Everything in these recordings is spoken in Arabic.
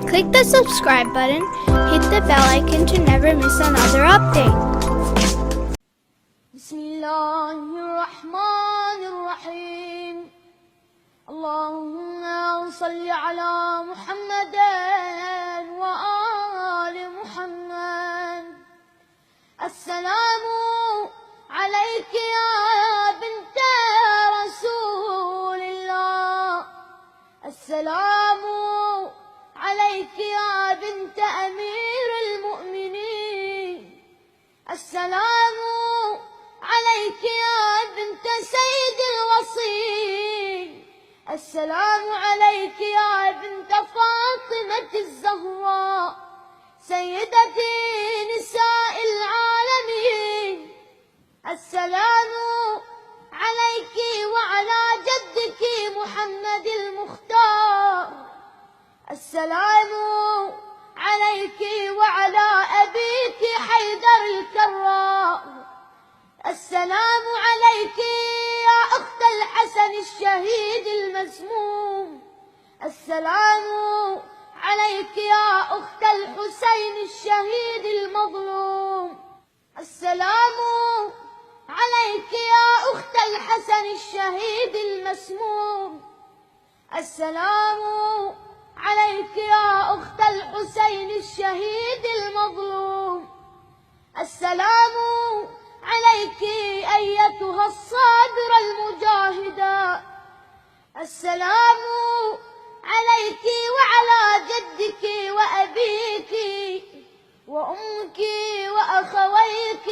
Click the subscribe button, hit the bell icon to never miss another update. بسم الله الرحمن الرحيم. اللهم صل على محمد وآل محمد. السلام عليك يا بنت رسول الله. السلام عليك يا بنت أمير المؤمنين. السلام عليك يا بنت سيد الوصي. السلام عليك يا بنت فاطمة الزهراء سيدة نساء العالمين. السلام عليك وعلى جدك محمد المختار. السلام عليك وعلى أبيك حيدر الكرار. السلام عليك يا أخت الحسن الشهيد المسموم. السلام عليك يا أخت الحسين الشهيد المظلوم. السلام عليك يا أخت الحسن الشهيد المسموم. السلام عليك يا أخت الحسين الشهيد المظلوم. السلام عليك أيتها الصابرة المجاهدة. السلام عليك وعلى جدك وأبيك وأمك وأخويك.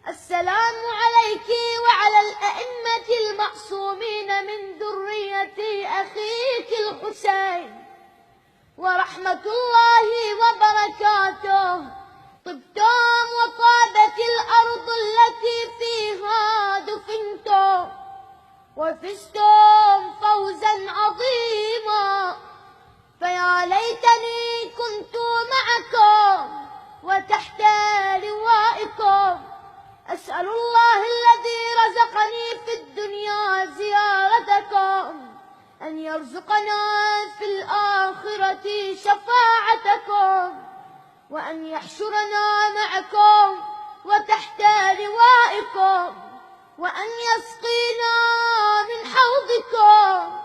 السلام عليك وعلى الأئمة المعصومين من ذرية أخيك الحسين ورحمة الله وبركاته. طبتم وطابت الأرض التي فيها دفنتم وفزتم فوزا عظيما. فيا ليتني كنت معكم وتحت لوائكم. أسأل الله الذي رزقني في الدنيا زيارتكم أن يرزقنا في الآخرة شفاعتكم وأن يحشرنا معكم وتحت لوائكم وأن يسقينا من حوضكم.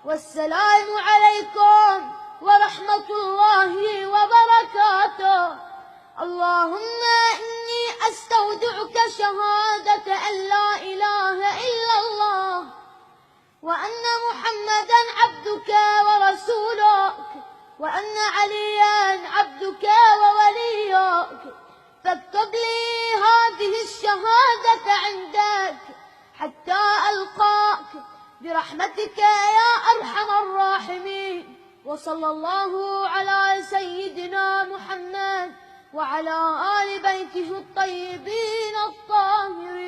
والسلام عليكم ورحمة الله وبركاته. اللهم إني أستودعك شهادة أن لا إله إلا الله وأن محمدا عبدك ورسولك وأن عليا عبدك ووليك. فاكتب لي هذه الشهادة عندك حتى ألقاك برحمتك يا أرحم الراحمين. وصلى الله على سيدنا محمد وعلى آل بيته الطيبين الطاهرين.